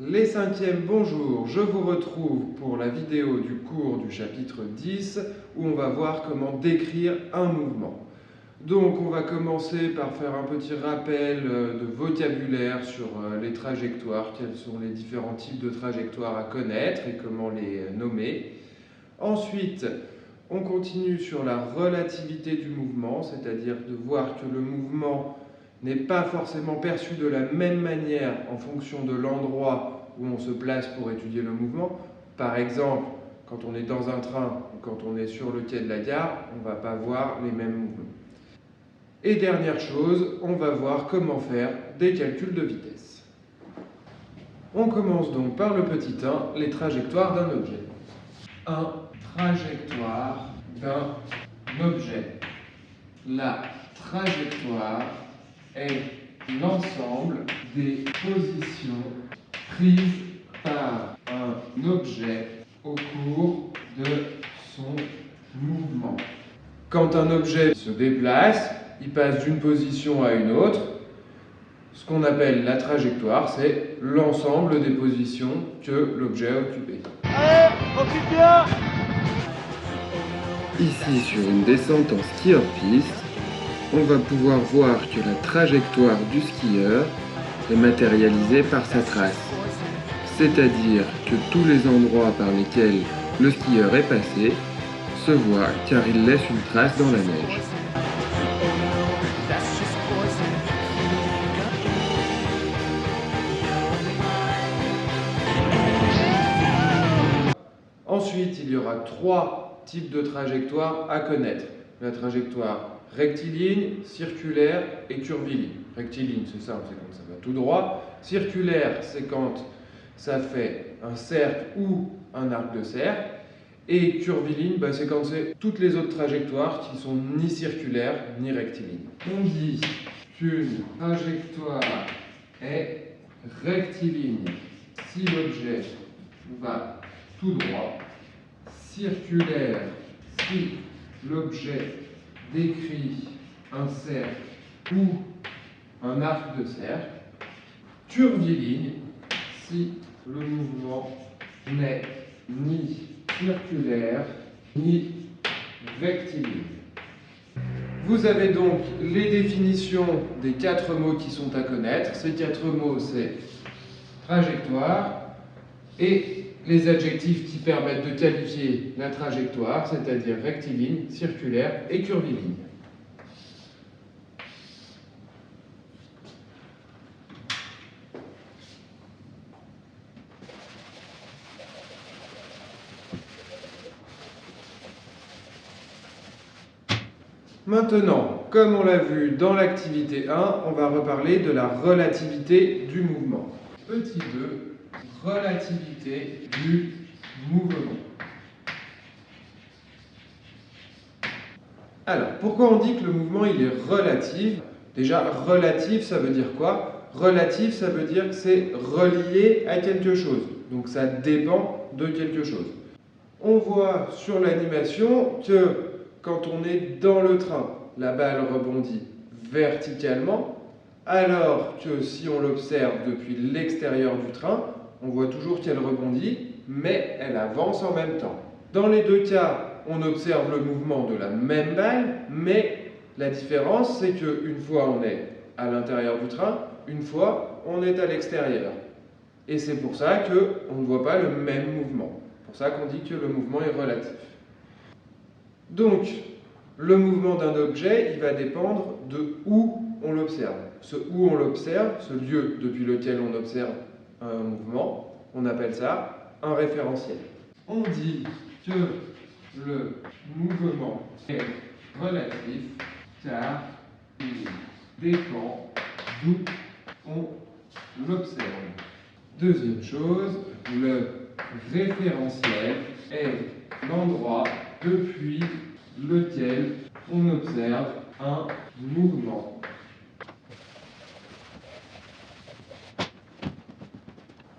Les cinquièmes, bonjour, je vous retrouve pour la vidéo du cours du chapitre 10 où on va voir comment décrire un mouvement. Donc on va commencer par faire un petit rappel de vocabulaire sur les trajectoires, quels sont les différents types de trajectoires à connaître et comment les nommer. Ensuite, on continue sur la relativité du mouvement, c'est-à-dire de voir que le mouvement n'est pas forcément perçu de la même manière en fonction de l'endroit où on se place pour étudier le mouvement. Par exemple, quand on est dans un train ou quand on est sur le quai de la gare, on ne va pas voir les mêmes mouvements. Et dernière chose, on va voir comment faire des calculs de vitesse. On commence donc par le petit 1, les trajectoires d'un objet. 1. Trajectoire d'un objet. La trajectoire est l'ensemble des positions prises par un objet au cours de son mouvement. Quand un objet se déplace, il passe d'une position à une autre. Ce qu'on appelle la trajectoire, c'est l'ensemble des positions que l'objet a occupées. Allez, occupe bien! Ici, sur une descente en ski hors-piste, on va pouvoir voir que la trajectoire du skieur est matérialisée par sa trace. C'est-à-dire que tous les endroits par lesquels le skieur est passé se voient car il laisse une trace dans la neige. Ensuite, il y aura 3 types de trajectoires à connaître. La trajectoire rectiligne, circulaire et curviligne. Rectiligne, c'est simple, c'est quand ça va tout droit. Circulaire, c'est quand ça fait un cercle ou un arc de cercle. Et curviligne, c'est quand c'est toutes les autres trajectoires qui sont ni circulaires ni rectilignes. On dit qu'une trajectoire est rectiligne si l'objet va tout droit, circulaire si l'objet décrit un cercle ou un arc de cercle, curviligne si le mouvement n'est ni circulaire ni rectiligne. Vous avez donc les définitions des 4 mots qui sont à connaître. Ces 4 mots, c'est trajectoire et les adjectifs qui permettent de qualifier la trajectoire, c'est-à-dire rectiligne, circulaire et curviligne. Maintenant, comme on l'a vu dans l'activité 1, on va reparler de la relativité du mouvement. Petit 2, relativité du mouvement. Alors, pourquoi on dit que le mouvement il est relatif? Déjà, relatif, ça veut dire quoi? Relatif, ça veut dire que c'est relié à quelque chose. Donc ça dépend de quelque chose. On voit sur l'animation que quand on est dans le train, la balle rebondit verticalement, alors que si on l'observe depuis l'extérieur du train, on voit toujours qu'elle rebondit, mais elle avance en même temps. Dans les deux cas, on observe le mouvement de la même balle, mais la différence, c'est qu'une fois on est à l'intérieur du train, une fois on est à l'extérieur. Et c'est pour ça qu'on ne voit pas le même mouvement. C'est pour ça qu'on dit que le mouvement est relatif. Donc, le mouvement d'un objet, il va dépendre de où on l'observe. Ce où on l'observe, ce lieu depuis lequel on observe un mouvement, on appelle ça un référentiel. On dit que le mouvement est relatif car il dépend d'où on l'observe. Deuxième chose, le référentiel est l'endroit depuis lequel on observe un mouvement.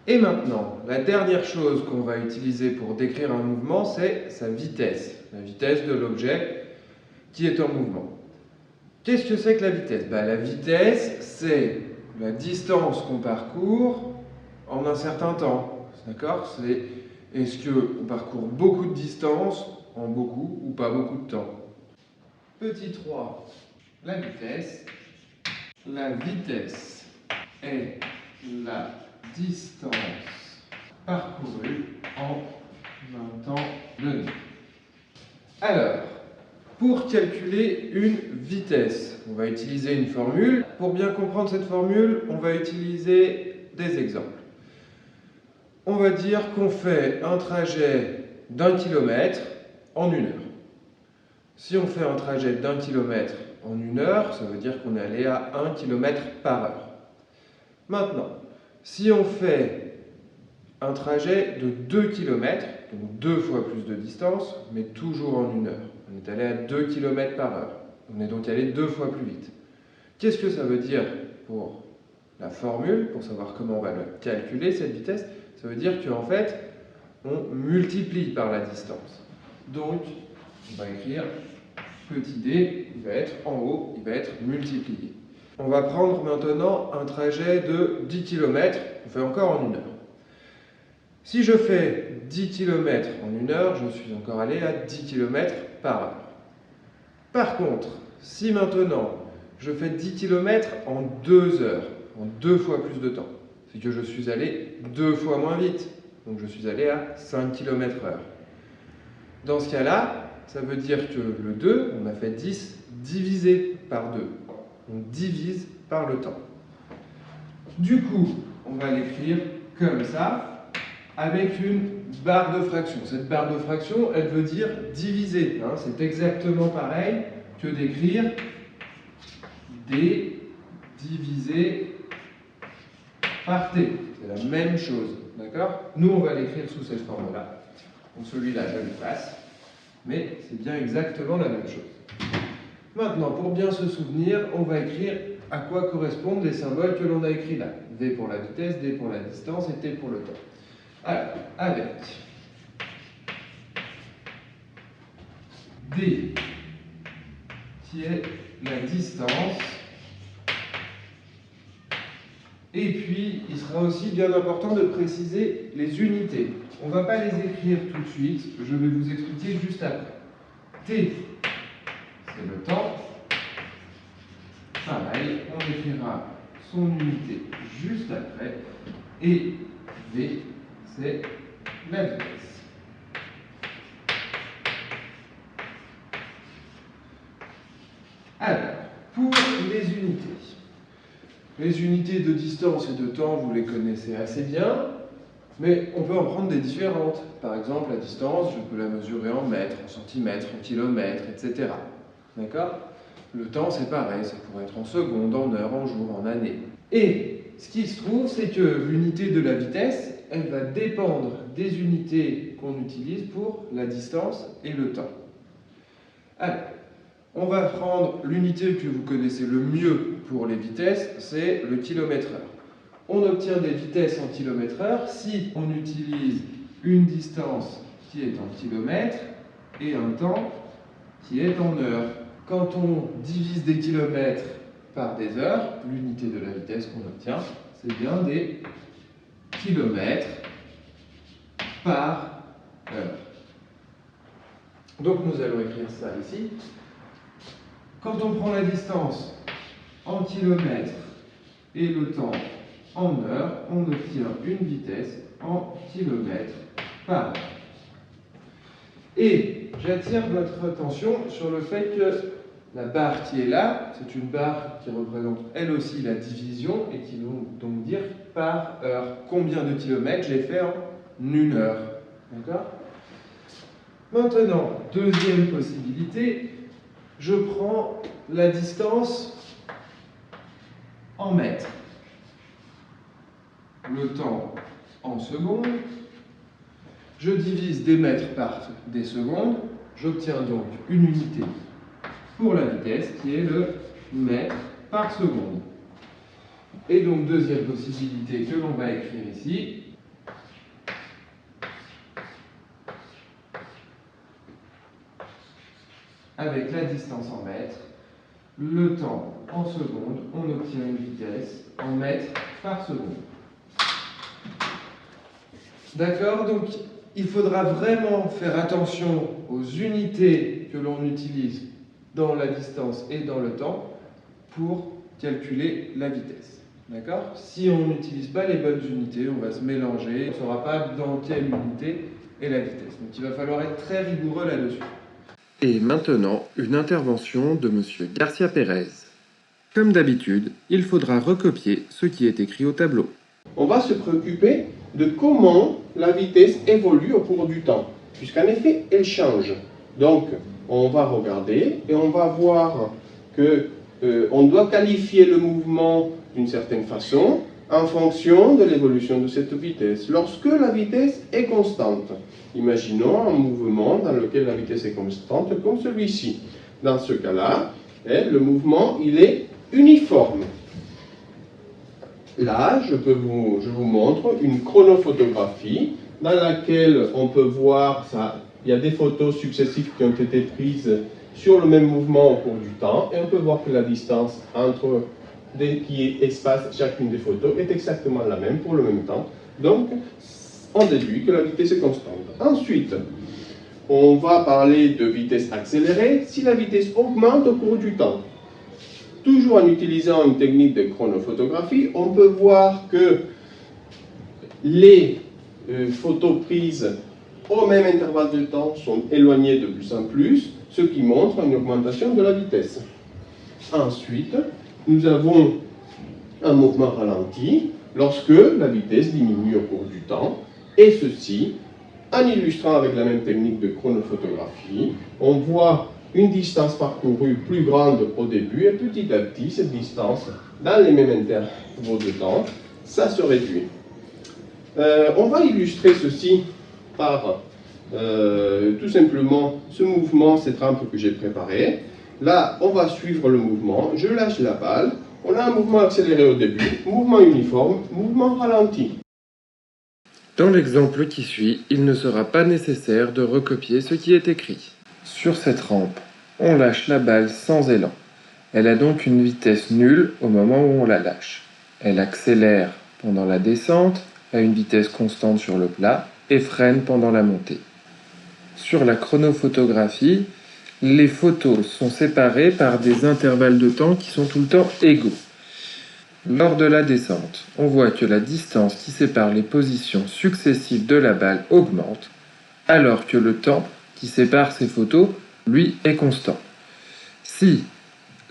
Et maintenant, la dernière chose qu'on va utiliser pour décrire un mouvement, c'est sa vitesse. La vitesse de l'objet qui est en mouvement. Qu'est-ce que c'est que la vitesse? La vitesse, c'est la distance qu'on parcourt en un certain temps. D'accord? Est-ce qu'on parcourt beaucoup de distance en beaucoup ou pas beaucoup de temps? Petit 3, la vitesse. La vitesse est la distance parcourue en un temps donné. Alors, pour calculer une vitesse, on va utiliser une formule. Pour bien comprendre cette formule, on va utiliser des exemples. On va dire qu'on fait un trajet d'1 km en 1 heure. Si on fait un trajet d'1 km en 1 heure, ça veut dire qu'on est allé à 1 km par heure. Maintenant, si on fait un trajet de 2 km, donc 2 fois plus de distance, mais toujours en 1 heure, on est allé à 2 km par heure. On est donc allé 2 fois plus vite. Qu'est-ce que ça veut dire pour la formule, pour savoir comment on va calculer cette vitesse? Ça veut dire qu'en fait, on multiplie par la distance. Donc, on va écrire petit d, il va être en haut, il va être multiplié. On va prendre maintenant un trajet de 10 km, on fait encore en 1 heure. Si je fais 10 km en 1 heure, je suis encore allé à 10 km par heure. Par contre, si maintenant je fais 10 km en 2 heures, en 2 fois plus de temps, c'est que je suis allé 2 fois moins vite, donc je suis allé à 5 km/h. Dans ce cas-là, ça veut dire que le 2, on a fait 10 divisé par 2. On divise par le temps. Du coup, on va l'écrire comme ça, avec une barre de fraction. Cette barre de fraction, elle veut dire diviser. Hein. C'est exactement pareil que d'écrire d divisé par t. C'est la même chose. D'accord? Nous, on va l'écrire sous cette forme-là. Donc celui-là, je l'efface. Mais c'est bien exactement la même chose. Maintenant, pour bien se souvenir, on va écrire à quoi correspondent les symboles que l'on a écrits là. V pour la vitesse, D pour la distance et T pour le temps. Alors, avec D, qui est la distance, et puis il sera aussi bien important de préciser les unités. On ne va pas les écrire tout de suite, je vais vous expliquer juste après. T, c'est le temps. Pareil, on écrira son unité juste après. Et V, c'est la vitesse. Alors, pour les unités. Les unités de distance et de temps, vous les connaissez assez bien, mais on peut en prendre des différentes. Par exemple, la distance, je peux la mesurer en mètres, en centimètres, en kilomètres, etc. D'accord? Le temps, c'est pareil, ça pourrait être en secondes, en heures, en jours, en années. Et ce qui se trouve, c'est que l'unité de la vitesse, elle va dépendre des unités qu'on utilise pour la distance et le temps. Alors, on va prendre l'unité que vous connaissez le mieux pour les vitesses, c'est le kilomètre-heure. On obtient des vitesses en kilomètre-heure si on utilise une distance qui est en kilomètres et un temps qui est en heures. Quand on divise des kilomètres par des heures, l'unité de la vitesse qu'on obtient, c'est bien des kilomètres par heure. Donc nous allons écrire ça ici. Quand on prend la distance en kilomètres et le temps en heures, on obtient une vitesse en kilomètres par heure. Et j'attire votre attention sur le fait que la barre qui est là, c'est une barre qui représente elle aussi la division et qui veut donc dire par heure. Combien de kilomètres j'ai fait en 1 heure. D'accord? Maintenant, deuxième possibilité, je prends la distance en mètres, le temps en secondes, je divise des mètres par des secondes, j'obtiens donc une unité pour la vitesse qui est le mètre par seconde. Et donc deuxième possibilité que l'on va écrire ici, avec la distance en mètres, le temps en secondes, on obtient une vitesse en mètres par seconde. D'accord? Donc, il faudra vraiment faire attention aux unités que l'on utilise dans la distance et dans le temps pour calculer la vitesse. D'accord? Si on n'utilise pas les bonnes unités, on va se mélanger, on ne saura pas dans quelle unité est la vitesse. Donc, il va falloir être très rigoureux là-dessus. Et maintenant, une intervention de M. Garcia Pérez. Comme d'habitude, il faudra recopier ce qui est écrit au tableau. On va se préoccuper de comment la vitesse évolue au cours du temps, puisqu'en effet, elle change. Donc, on va regarder et on va voir que on doit qualifier le mouvement d'une certaine façon en fonction de l'évolution de cette vitesse. Lorsque la vitesse est constante, imaginons un mouvement dans lequel la vitesse est constante comme celui-ci. Dans ce cas-là, le mouvement il est uniforme. Là, je vous montre une chronophotographie dans laquelle on peut voir ça. Il y a des photos successives qui ont été prises sur le même mouvement au cours du temps et on peut voir que la distance entre qui espace chacune des photos est exactement la même pour le même temps. Donc, on déduit que la vitesse est constante. Ensuite, on va parler de vitesse accélérée si la vitesse augmente au cours du temps. Toujours en utilisant une technique de chronophotographie, on peut voir que les photos prises au même intervalle de temps sont éloignées de plus en plus, ce qui montre une augmentation de la vitesse. Ensuite, nous avons un mouvement ralenti lorsque la vitesse diminue au cours du temps, et ceci, en illustrant avec la même technique de chronophotographie, on voit une distance parcourue plus grande au début, et petit à petit, cette distance, dans les mêmes intervalles de temps, ça se réduit. On va illustrer ceci par tout simplement ce mouvement, cette rampe que j'ai préparée. Là, on va suivre le mouvement, je lâche la balle, on a un mouvement accéléré au début, mouvement uniforme, mouvement ralenti. Dans l'exemple qui suit, il ne sera pas nécessaire de recopier ce qui est écrit. Sur cette rampe, on lâche la balle sans élan. Elle a donc une vitesse nulle au moment où on la lâche. Elle accélère pendant la descente à une vitesse constante sur le plat et freine pendant la montée. Sur la chronophotographie, les photos sont séparées par des intervalles de temps qui sont tout le temps égaux. Lors de la descente, on voit que la distance qui sépare les positions successives de la balle augmente, alors que le temps qui sépare ces photos, lui, est constant. Si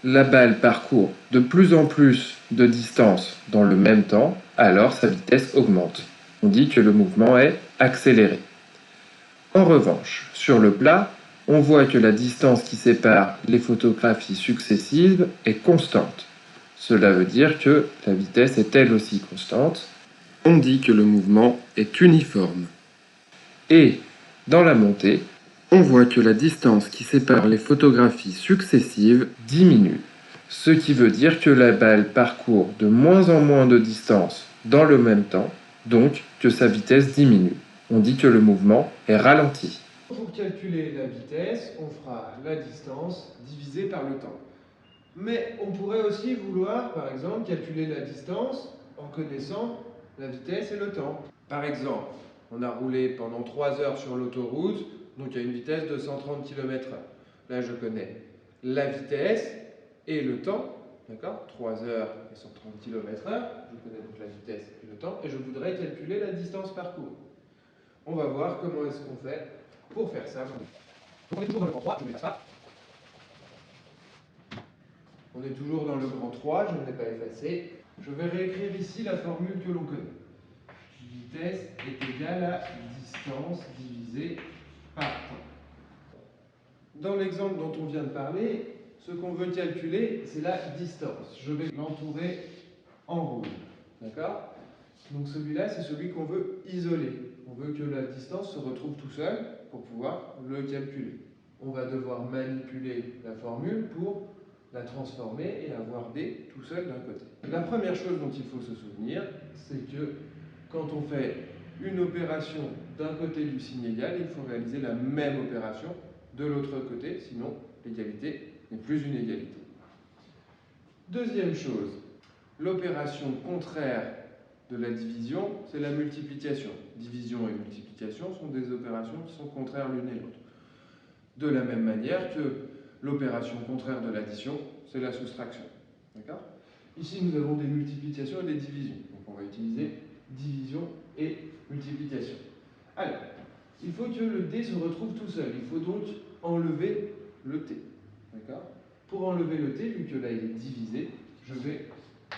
la balle parcourt de plus en plus de distance dans le même temps, alors sa vitesse augmente. On dit que le mouvement est accéléré. En revanche, sur le plat, on voit que la distance qui sépare les photographies successives est constante. Cela veut dire que la vitesse est elle aussi constante. On dit que le mouvement est uniforme. Et dans la montée, on voit que la distance qui sépare les photographies successives diminue. Ce qui veut dire que la balle parcourt de moins en moins de distance dans le même temps, donc que sa vitesse diminue. On dit que le mouvement est ralenti. Pour calculer la vitesse, on fera la distance divisée par le temps. Mais on pourrait aussi vouloir, par exemple, calculer la distance en connaissant la vitesse et le temps. Par exemple, on a roulé pendant 3 heures sur l'autoroute, donc à une vitesse de 130 km/h. Là, je connais la vitesse et le temps, d'accord? 3 heures et 130 km/h, je connais donc la vitesse et le temps, et je voudrais calculer la distance parcourue. On va voir comment est-ce qu'on fait pour faire ça. On est toujours dans le grand 3, je ne l'efface pas. On est toujours dans le grand 3, je ne l'ai pas effacé. Je vais réécrire ici la formule que l'on connaît. Vitesse est égale à distance divisée par temps. Dans l'exemple dont on vient de parler, ce qu'on veut calculer, c'est la distance. Je vais l'entourer en rouge. D'accord? Donc celui-là, c'est celui qu'on veut isoler. On veut que la distance se retrouve tout seul pour pouvoir le calculer. On va devoir manipuler la formule pour la transformer et avoir D tout seul d'un côté. La première chose dont il faut se souvenir, c'est que quand on fait une opération d'un côté du signe égal, il faut réaliser la même opération de l'autre côté, sinon l'égalité n'est plus une égalité. Deuxième chose, l'opération contraire de la division, c'est la multiplication. Division et multiplication sont des opérations qui sont contraires l'une et l'autre. De la même manière que l'opération contraire de l'addition, c'est la soustraction. D'accord ? Ici, nous avons des multiplications et des divisions. Donc, on va utiliser division et multiplication. Alors, il faut que le D se retrouve tout seul. Il faut donc enlever le T. D'accord ? Pour enlever le T, vu que là, il est divisé, je vais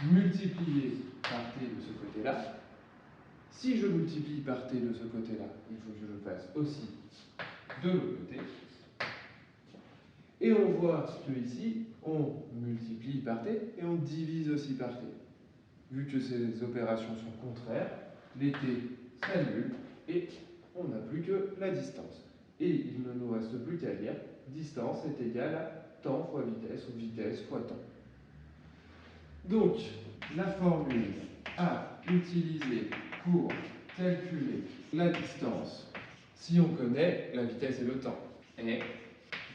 multiplier par T de ce côté-là. Si je multiplie par T de ce côté-là, il faut que je le fasse aussi de l'autre côté. Et on voit que ici, on multiplie par T et on divise aussi par T. Vu que ces opérations sont contraires, les T s'annulent et on n'a plus que la distance. Et il ne nous reste plus qu'à dire distance est égale à temps fois vitesse ou vitesse fois temps. Donc, la formule à utiliser pour calculer la distance, si on connaît la vitesse et le temps, est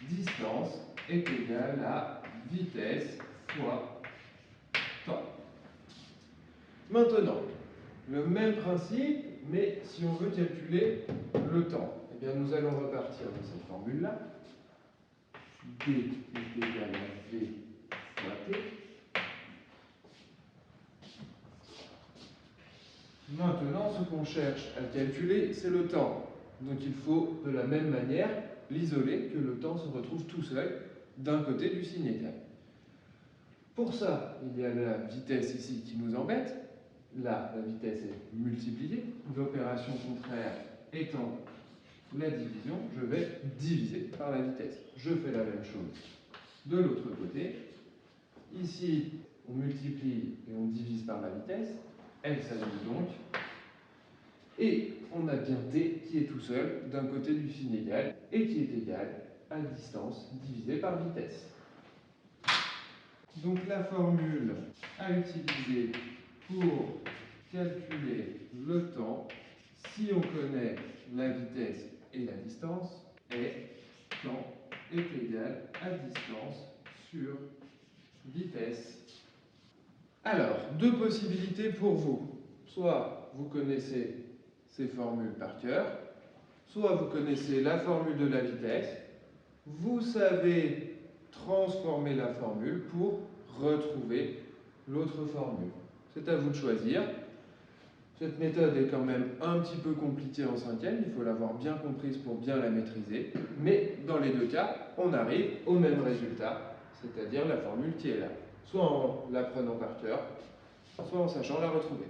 distance est égale à vitesse fois temps. Maintenant, le même principe, mais si on veut calculer le temps, eh bien nous allons repartir de cette formule-là. D est égal à V fois T. Maintenant, ce qu'on cherche à calculer, c'est le temps. Donc il faut, de la même manière, l'isoler, que le temps se retrouve tout seul d'un côté du signe égal. Pour ça, il y a la vitesse ici qui nous embête. Là, la vitesse est multipliée. L'opération contraire étant la division, je vais diviser par la vitesse. Je fais la même chose de l'autre côté. Ici, on multiplie et on divise par la vitesse. Elle s'annule donc. Et on a bien t qui est tout seul d'un côté du signe égal et qui est égal à distance divisée par vitesse. Donc la formule à utiliser pour calculer le temps, si on connaît la vitesse et la distance, est temps est égal à distance sur vitesse. Alors, deux possibilités pour vous. Soit vous connaissez ces formules par cœur, soit vous connaissez la formule de la vitesse, vous savez transformer la formule pour retrouver l'autre formule. C'est à vous de choisir. Cette méthode est quand même un petit peu compliquée en cinquième, il faut l'avoir bien comprise pour bien la maîtriser, mais dans les deux cas, on arrive au même résultat, c'est-à-dire la formule qui est là, soit en la prenant par cœur, soit en sachant la retrouver.